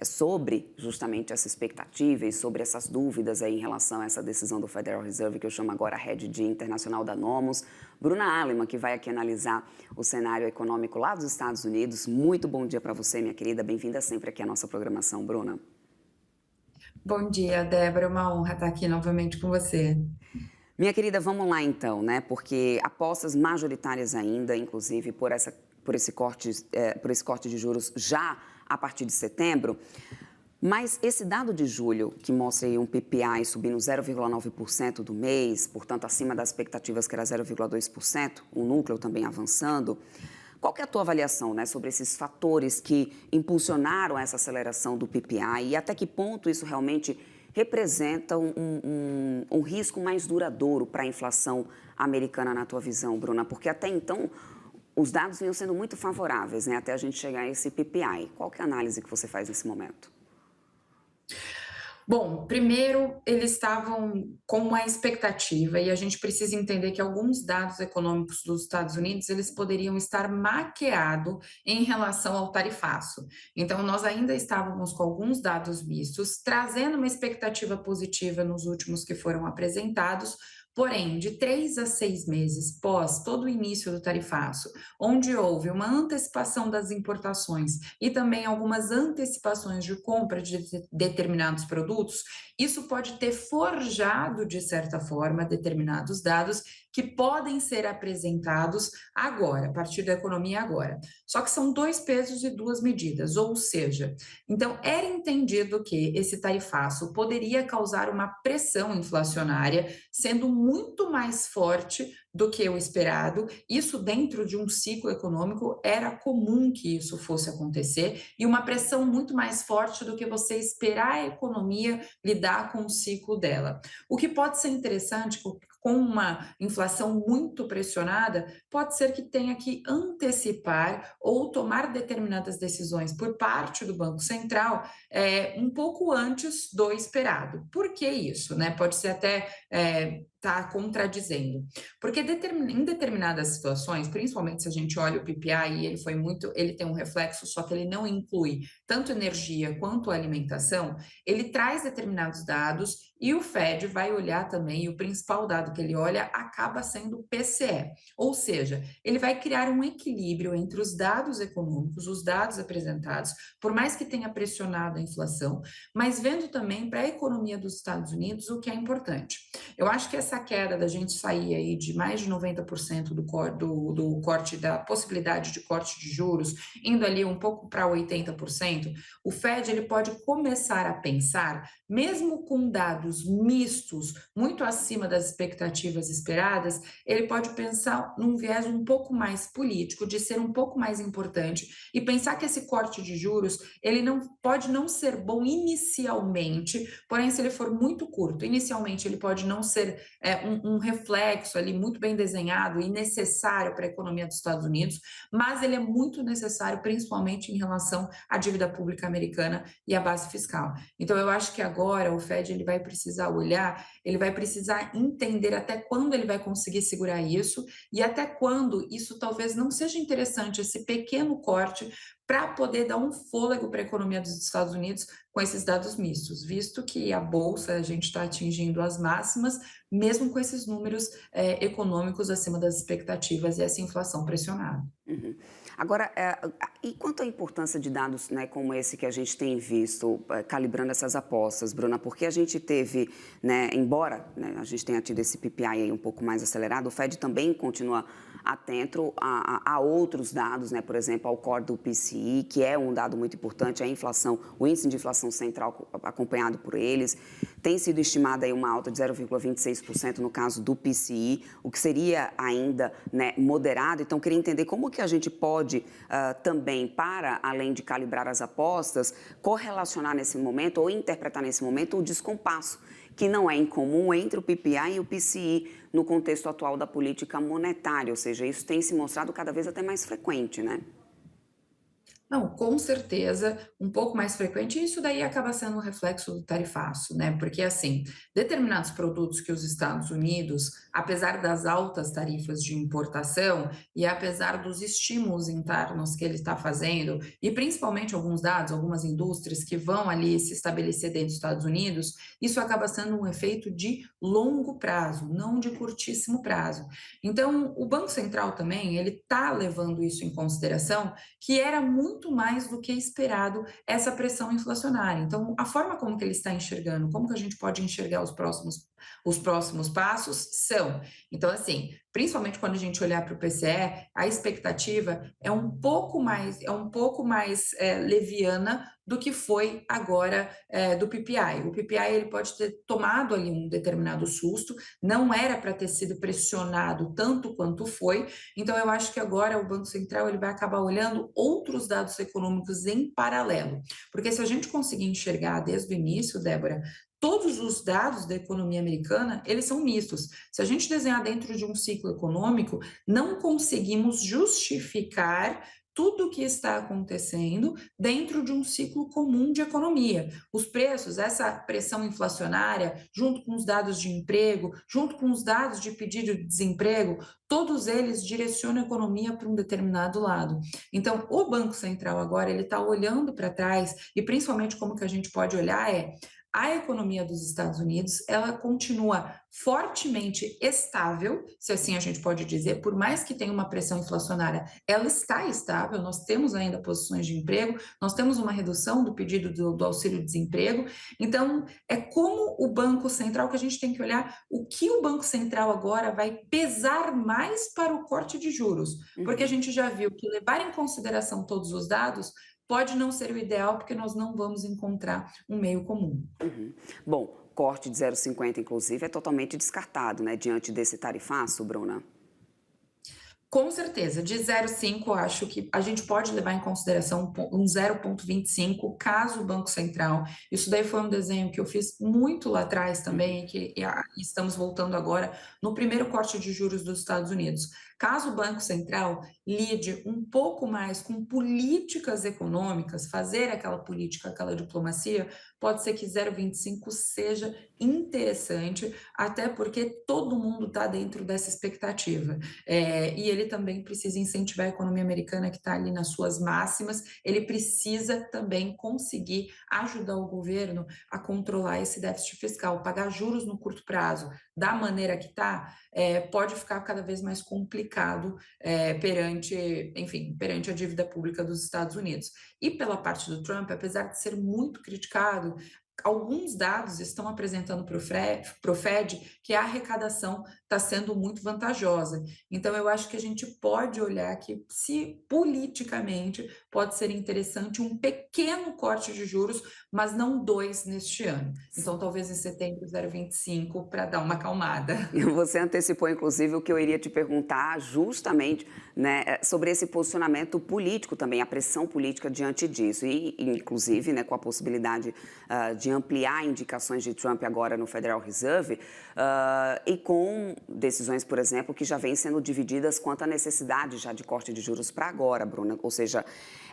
sobre justamente essa expectativa e sobre essas dúvidas aí em relação a essa decisão do Federal Reserve, que eu chamo agora Head de Internacional da Nomos, Bruna Aleman, que vai aqui analisar o cenário econômico lá dos Estados Unidos. Muito bom dia para você, minha querida. Bem-vinda sempre aqui à nossa programação, Bruna. Bom dia, Débora. É uma honra estar aqui novamente com você. Minha querida, vamos lá então, né? Porque apostas majoritárias ainda, inclusive por esse corte de juros já a partir de setembro. Mas esse dado de julho, que mostra aí um PPI subindo 0,9% do mês, portanto acima das expectativas que era 0,2%, o núcleo também avançando. Qual que é a tua avaliação, né, sobre esses fatores que impulsionaram essa aceleração do PPI e até que ponto isso realmente representa um risco mais duradouro para a inflação americana na tua visão, Bruna? Porque até então os dados vinham sendo muito favoráveis, né, até a gente chegar a esse PPI. Qual que é a análise que você faz nesse momento? Bom, primeiro, eles estavam com uma expectativa e a gente precisa entender que alguns dados econômicos dos Estados Unidos, eles poderiam estar maquiados em relação ao tarifaço. Então, nós ainda estávamos com alguns dados mistos, trazendo uma expectativa positiva nos últimos que foram apresentados. Porém, de 3 a 6 meses pós todo o início do tarifaço, onde houve uma antecipação das importações e também algumas antecipações de compra de determinados produtos, isso pode ter forjado, de certa forma, determinados dados que podem ser apresentados agora, a partir da economia agora. Só que são dois pesos e duas medidas, ou seja, então era entendido que esse tarifaço poderia causar uma pressão inflacionária, sendo muito mais forte do que o esperado. Isso dentro de um ciclo econômico era comum que isso fosse acontecer e uma pressão muito mais forte do que você esperar a economia lidar com o ciclo dela. O que pode ser interessante com uma inflação muito pressionada, pode ser que tenha que antecipar ou tomar determinadas decisões por parte do Banco Central um pouco antes do esperado. Por que isso? Né? Pode ser até tá contradizendo. Porque em determinadas situações, principalmente se a gente olha o PPI, ele tem um reflexo, só que ele não inclui tanto energia quanto alimentação, ele traz determinados dados e o Fed vai olhar também, e o principal dado que ele olha acaba sendo o PCE. Ou seja, ele vai criar um equilíbrio entre os dados econômicos, os dados apresentados, por mais que tenha pressionado a inflação, mas vendo também para a economia dos Estados Unidos o que é importante. Eu acho que essa queda da gente sair aí de mais de 90% do corte, da possibilidade de corte de juros, indo ali um pouco para 80%, o Fed ele pode começar a pensar, mesmo com dados mistos, muito acima das expectativas esperadas, ele pode pensar num viés um pouco mais político, de ser um pouco mais importante e pensar que esse corte de juros, ele não pode não ser bom inicialmente, porém se ele for muito curto, inicialmente ele pode não ser um reflexo ali muito bem desenhado e necessário para a economia dos Estados Unidos, mas ele é muito necessário principalmente em relação à dívida pública americana e à base fiscal. Então eu acho que agora o Fed ele vai precisar olhar, ele vai precisar entender até quando ele vai conseguir segurar isso e até quando isso talvez não seja interessante, esse pequeno corte, para poder dar um fôlego para a economia dos Estados Unidos com esses dados mistos, visto que a bolsa a gente está atingindo as máximas, mesmo com esses números econômicos acima das expectativas e essa inflação pressionada. Uhum. Agora, e quanto à importância de dados, né, como esse que a gente tem visto, calibrando essas apostas, Bruna? Porque a gente teve, né, embora, né, a gente tenha tido esse PPI aí um pouco mais acelerado, o Fed também continua atento a outros dados, né, por exemplo, ao core do PCI, que é um dado muito importante, a inflação, o índice de inflação central acompanhado por eles, tem sido estimada aí uma alta de 0,26% no caso do PCI, o que seria ainda, né, moderado. Então, queria entender como que a gente pode também, para além de calibrar as apostas, correlacionar nesse momento ou interpretar nesse momento o descompasso, que não é incomum entre o PPI e o PCI no contexto atual da política monetária, ou seja, isso tem se mostrado cada vez até mais frequente, né? Não, com certeza, um pouco mais frequente, e isso daí acaba sendo um reflexo do tarifaço, né? Porque, assim, determinados produtos que os Estados Unidos, apesar das altas tarifas de importação e apesar dos estímulos internos que ele está fazendo, e principalmente alguns dados, algumas indústrias que vão ali se estabelecer dentro dos Estados Unidos, isso acaba sendo um efeito de longo prazo, não de curtíssimo prazo. Então, o Banco Central também, ele está levando isso em consideração, que era muito mais do que esperado essa pressão inflacionária. Então, a forma como que ele está enxergando, como que a gente pode enxergar os próximos passos são. Então, assim, principalmente quando a gente olhar para o PCE, a expectativa é um pouco mais leviana do que foi agora do PPI. O PPI ele pode ter tomado ali um determinado susto, não era para ter sido pressionado tanto quanto foi, então, eu acho que agora o Banco Central ele vai acabar olhando outros dados econômicos em paralelo, porque se a gente conseguir enxergar desde o início, Débora, todos os dados da economia americana, eles são mistos. Se a gente desenhar dentro de um ciclo econômico, não conseguimos justificar tudo o que está acontecendo dentro de um ciclo comum de economia. Os preços, essa pressão inflacionária, junto com os dados de emprego, junto com os dados de pedido de desemprego, todos eles direcionam a economia para um determinado lado. Então, o Banco Central agora ele está olhando para trás e principalmente como que a gente pode olhar é a economia dos Estados Unidos, ela continua fortemente estável, se assim a gente pode dizer, por mais que tenha uma pressão inflacionária, ela está estável, nós temos ainda posições de emprego, nós temos uma redução do pedido do auxílio-desemprego, então é como o Banco Central que a gente tem que olhar o que o Banco Central agora vai pesar mais para o corte de juros, porque a Uhum. gente já viu que levar em consideração todos os dados pode não ser o ideal, porque nós não vamos encontrar um meio comum. Uhum. Bom, corte de 0,50, inclusive, é totalmente descartado, né, diante desse tarifaço, Bruna? Com certeza, de 0,5 acho que a gente pode levar em consideração um 0,25 caso o Banco Central. Isso daí foi um desenho que eu fiz muito lá atrás Uhum. também, e estamos voltando agora no primeiro corte de juros dos Estados Unidos. Caso o Banco Central lide um pouco mais com políticas econômicas, fazer aquela política, aquela diplomacia, pode ser que 0,25 seja interessante, até porque todo mundo está dentro dessa expectativa. E ele também precisa incentivar a economia americana que está ali nas suas máximas, ele precisa também conseguir ajudar o governo a controlar esse déficit fiscal, pagar juros no curto prazo da maneira que está, pode ficar cada vez mais complicado perante a dívida pública dos Estados Unidos. E pela parte do Trump, apesar de ser muito criticado, alguns dados estão apresentando para o Fed que a arrecadação está sendo muito vantajosa. Então, eu acho que a gente pode olhar que, se politicamente pode ser interessante um pequeno corte de juros, mas não dois neste ano. Então, talvez em setembro, 0,25 para dar uma acalmada. Você antecipou, inclusive, o que eu iria te perguntar justamente, né, sobre esse posicionamento político também, a pressão política diante disso. E, inclusive, né, com a possibilidade de ampliar indicações de Trump agora no Federal Reserve, e com decisões, por exemplo, que já vêm sendo divididas quanto à necessidade já de corte de juros para agora, Bruna. Ou seja,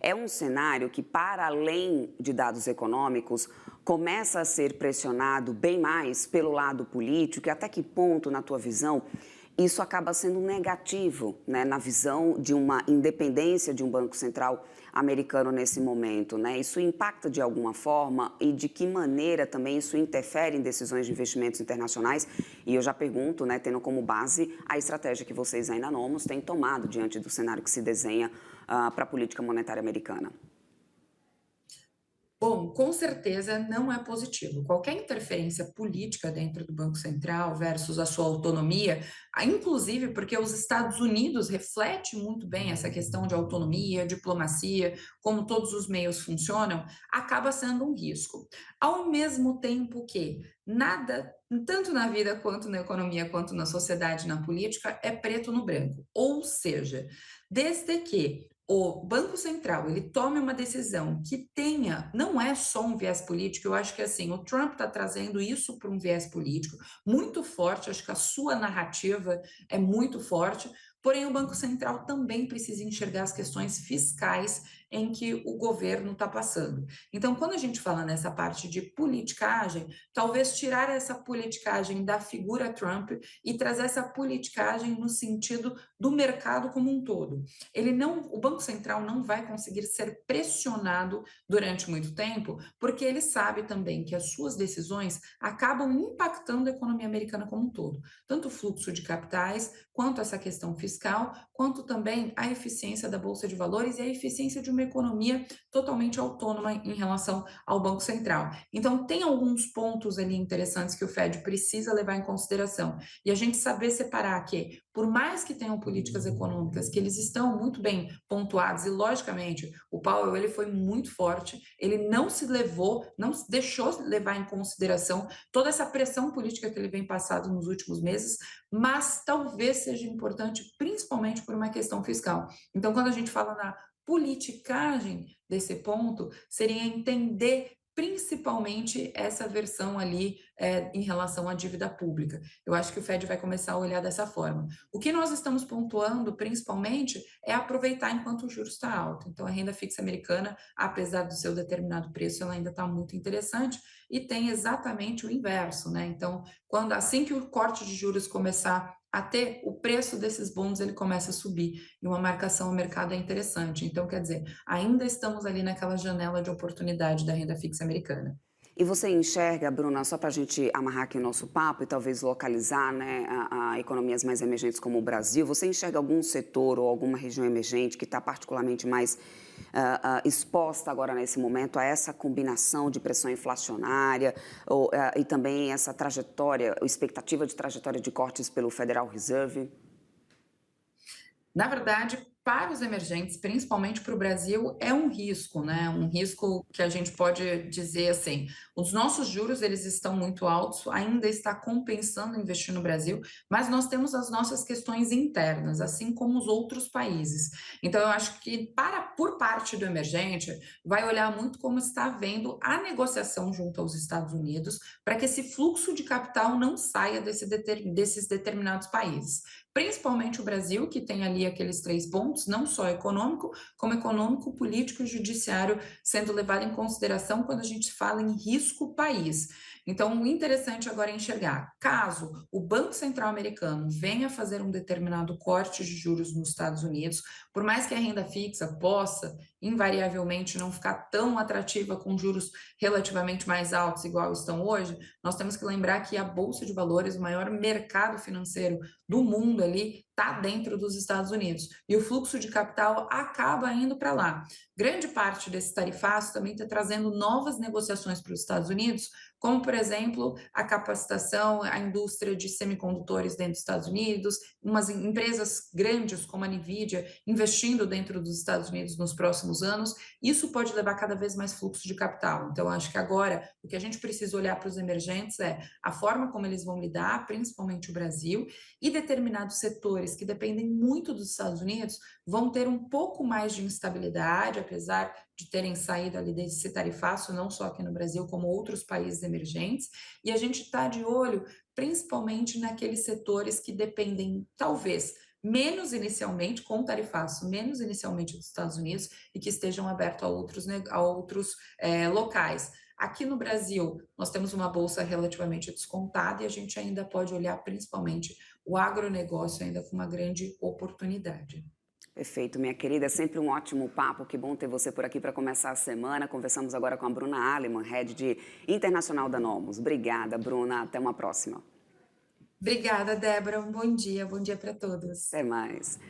é um cenário que, para além de dados econômicos, começa a ser pressionado bem mais pelo lado político, e até que ponto, na tua visão, isso acaba sendo negativo, né, na visão de uma independência de um Banco Central americano nesse momento, né? Isso impacta de alguma forma e de que maneira também isso interfere em decisões de investimentos internacionais? E eu já pergunto, né, tendo como base a estratégia que vocês aí na Nomos têm tomado diante do cenário que se desenha para a política monetária americana. Bom, com certeza não é positivo. Qualquer interferência política dentro do Banco Central versus a sua autonomia, inclusive porque os Estados Unidos reflete muito bem essa questão de autonomia, diplomacia, como todos os meios funcionam, acaba sendo um risco. Ao mesmo tempo que nada, tanto na vida quanto na economia, quanto na sociedade, na política, é preto no branco. Ou seja, desde que o Banco Central ele tome uma decisão que tenha, não é só um viés político, eu acho que assim, o Trump está trazendo isso para um viés político muito forte, acho que a sua narrativa é muito forte, porém o Banco Central também precisa enxergar as questões fiscais em que o governo está passando. Então, quando a gente fala nessa parte de politicagem, talvez tirar essa politicagem da figura Trump e trazer essa politicagem no sentido do mercado como um todo. O Banco Central não vai conseguir ser pressionado durante muito tempo, porque ele sabe também que as suas decisões acabam impactando a economia americana como um todo, tanto o fluxo de capitais, quanto essa questão fiscal, quanto também a eficiência da bolsa de valores e a eficiência de uma economia totalmente autônoma em relação ao Banco Central. Então, tem alguns pontos ali interessantes que o Fed precisa levar em consideração. E a gente saber separar que, por mais que tenham políticas econômicas que eles estão muito bem pontuados, e logicamente o Powell ele foi muito forte, ele não se levou, não se deixou levar em consideração toda essa pressão política que ele vem passado nos últimos meses, mas talvez seja importante, principalmente por uma questão fiscal. Então, quando a gente fala na politicagem desse ponto, seria entender principalmente essa versão ali em relação à dívida pública. Eu acho que o Fed vai começar a olhar dessa forma. O que nós estamos pontuando, principalmente, é aproveitar enquanto o juros está alto. Então, a renda fixa americana, apesar do seu determinado preço, ela ainda está muito interessante e tem exatamente o inverso, né? Então, assim que o corte de juros começar a ter, o preço desses bons ele começa a subir e uma marcação ao mercado é interessante. Então, quer dizer, ainda estamos ali naquela janela de oportunidade da renda fixa americana. E você enxerga, Bruna, só para a gente amarrar aqui o nosso papo e talvez localizar, né, a economias mais emergentes como o Brasil, você enxerga algum setor ou alguma região emergente que está particularmente mais exposta agora nesse momento a essa combinação de pressão inflacionária e também essa trajetória, expectativa de trajetória de cortes pelo Federal Reserve? Na verdade, para os emergentes, principalmente para o Brasil, é um risco, né? Um risco que a gente pode dizer assim: os nossos juros eles estão muito altos, ainda está compensando investir no Brasil, mas nós temos as nossas questões internas, assim como os outros países. Então, eu acho que por parte do emergente, vai olhar muito como está havendo a negociação junto aos Estados Unidos para que esse fluxo de capital não saia desses determinados países. Principalmente o Brasil, que tem ali aqueles 3 pontos, não só econômico, como econômico, político e judiciário sendo levado em consideração quando a gente fala em risco país. Então, o interessante agora é enxergar, caso o Banco Central americano venha fazer um determinado corte de juros nos Estados Unidos, por mais que a renda fixa possa invariavelmente não ficar tão atrativa com juros relativamente mais altos, igual estão hoje, nós temos que lembrar que a Bolsa de Valores, o maior mercado financeiro do mundo ali, está dentro dos Estados Unidos. E o fluxo de capital acaba indo para lá. Grande parte desse tarifaço também está trazendo novas negociações para os Estados Unidos, como, por exemplo, a capacitação, a indústria de semicondutores dentro dos Estados Unidos, umas empresas grandes como a NVIDIA investindo dentro dos Estados Unidos nos próximos anos. Isso pode levar cada vez mais fluxo de capital. Então, acho que agora o que a gente precisa olhar para os emergentes é a forma como eles vão lidar, principalmente o Brasil, e determinados setores que dependem muito dos Estados Unidos vão ter um pouco mais de instabilidade, apesar de terem saído ali desse tarifaço, não só aqui no Brasil, como outros países emergentes, e a gente está de olho principalmente naqueles setores que dependem, talvez, menos inicialmente, com tarifaço, menos inicialmente dos Estados Unidos e que estejam abertos a outros locais. Aqui no Brasil, nós temos uma bolsa relativamente descontada e a gente ainda pode olhar principalmente o agronegócio ainda com uma grande oportunidade. Perfeito, minha querida. É sempre um ótimo papo. Que bom ter você por aqui para começar a semana. Conversamos agora com a Bruna Aleman, Head de Internacional da Nomos. Obrigada, Bruna. Até uma próxima. Obrigada, Débora. Um bom dia para todos. Até mais.